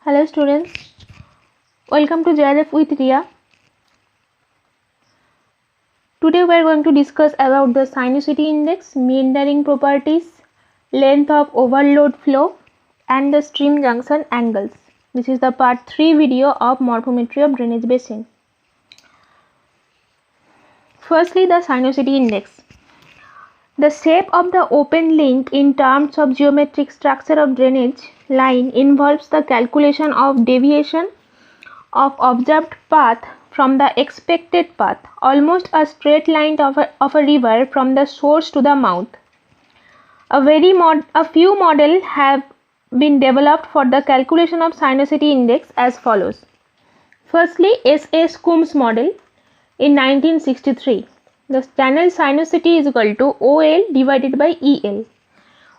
Hello students, welcome to JRF with Ria. Today we are going to discuss about the sinuosity index, meandering properties, length of overload flow and the stream junction angles. This is the part 3 video of morphometry of drainage basin. Firstly, the sinuosity index. The shape of the open link in terms of geometric structure of drainage line involves the calculation of deviation of observed path from the expected path, almost a straight line of a river from the source to the mouth. A few models have been developed for the calculation of sinuosity index as follows. Firstly, S.S. Coombs model in 1963. The channel sinuosity is equal to OL divided by EL,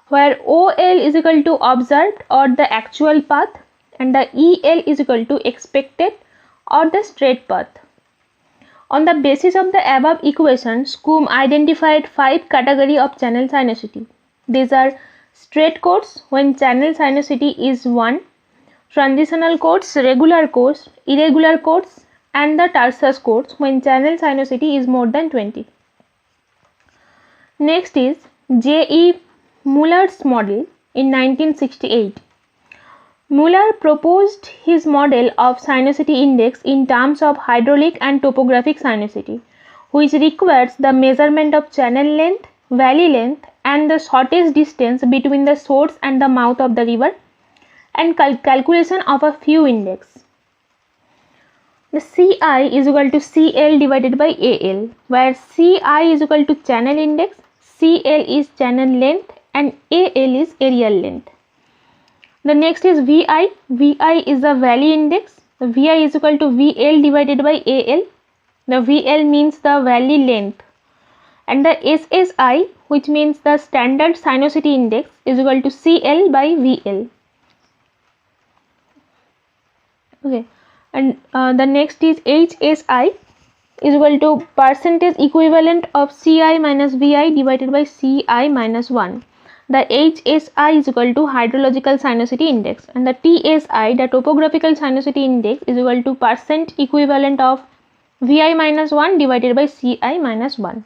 where OL is equal to observed or the actual path and the EL is equal to expected or the straight path. On the basis of the above equations, Coombs identified 5 categories of channel sinuosity. These are straight course when channel sinuosity is 1, transitional course, regular course, irregular course and the tertius course when channel sinuosity is more than 20. Next is J.E. Muller's model in 1968. Muller proposed his model of sinuosity index in terms of hydraulic and topographic sinuosity, which requires the measurement of channel length, valley length and the shortest distance between the source and the mouth of the river and calculation of a few index. The Ci is equal to Cl divided by Al, where Ci is equal to channel index, Cl is channel length and Al is areal length. The next is Vi. Vi is the valley index. The Vi is equal to Vl divided by Al. The Vl means the valley length. And the SSI, which means the standard sinuosity index, is equal to Cl by Vl. Okay. And the next is HSI is equal to percentage equivalent of Ci minus Vi divided by Ci minus 1. The HSI is equal to hydrological sinuosity index and the TSI, the topographical sinuosity index, is equal to percent equivalent of Vi minus 1 divided by Ci minus 1.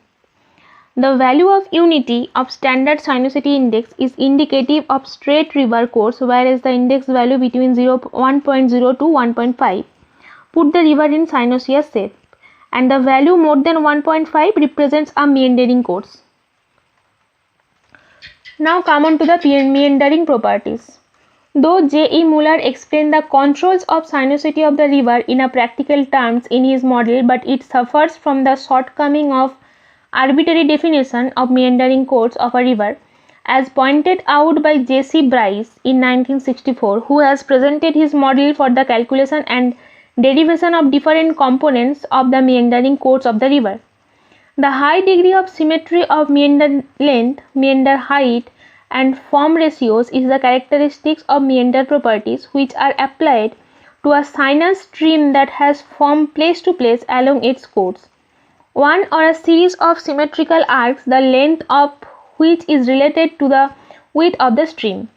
The value of unity of standard sinuosity index is indicative of straight river course, whereas the index value between 1.0 to 1.5 put the river in sinuous shape and the value more than 1.5 represents a meandering course. Now come on to the meandering properties. Though J.E. Muller explained the controls of sinuosity of the river in a practical terms in his model, but it suffers from the shortcoming of arbitrary definition of meandering course of a river, as pointed out by J.C. Bryce in 1964, who has presented his model for the calculation and derivation of different components of the meandering course of the river. The high degree of symmetry of meander length, meander height and form ratios is the characteristics of meander properties which are applied to a sinus stream that has form place to place along its course. One or a series of symmetrical arcs, the length of which is related to the width of the stream.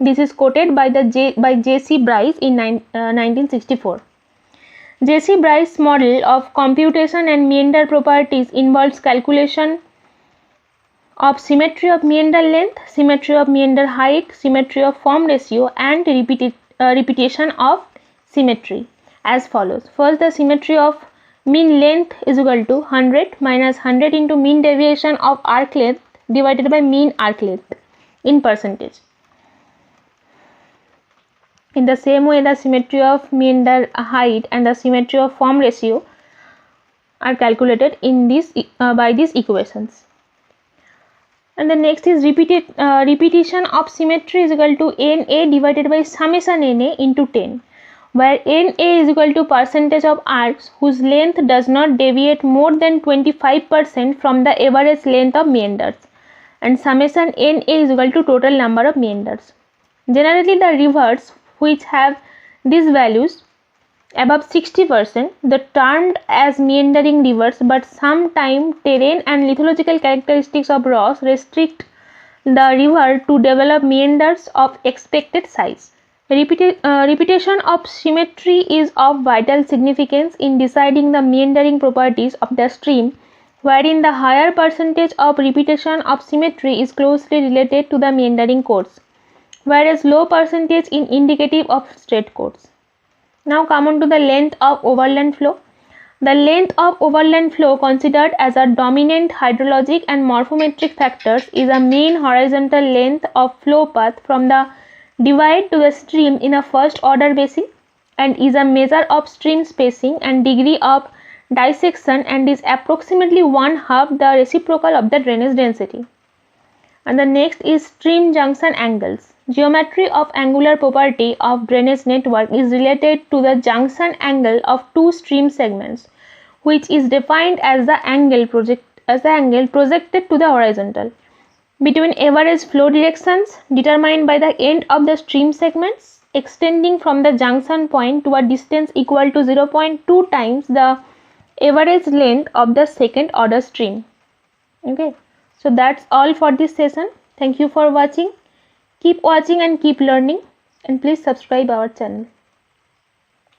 This is quoted by J.C. Bryce in 1964. J.C. Bryce's model of computation and meander properties involves calculation of symmetry of meander length, symmetry of meander height, symmetry of form ratio and repetition of symmetry as follows. First, the symmetry of mean length is equal to 100 minus 100 into mean deviation of arc length divided by mean arc length in percentage. In the same way, the symmetry of meander height and the symmetry of form ratio are calculated in this by these equations. And the next is repetition of symmetry is equal to Na divided by summation Na into 10, where Na is equal to percentage of arcs whose length does not deviate more than 25% from the average length of meanders, and summation Na is equal to total number of meanders. Generally, the rivers which have these values above 60%, the termed as meandering rivers, but sometimes terrain and lithological characteristics of rocks restrict the river to develop meanders of expected size. Repetition of symmetry is of vital significance in deciding the meandering properties of the stream, wherein the higher percentage of repetition of symmetry is closely related to the meandering course, whereas low percentage is indicative of straight course. Now come on to the length of overland flow. The length of overland flow, considered as a dominant hydrologic and morphometric factors, is a mean horizontal length of flow path from the divide to the stream in a first order basin, and is a measure of stream spacing and degree of dissection, and is approximately one half the reciprocal of the drainage density. And the next is stream junction angles. Geometry of angular property of drainage network is related to the junction angle of two stream segments, which is defined as the angle projected to the horizontal between average flow directions determined by the end of the stream segments, extending from the junction point to a distance equal to 0.2 times the average length of the second order stream. Okay, so that's all for this session. Thank you for watching. Keep watching and keep learning, and please subscribe our channel.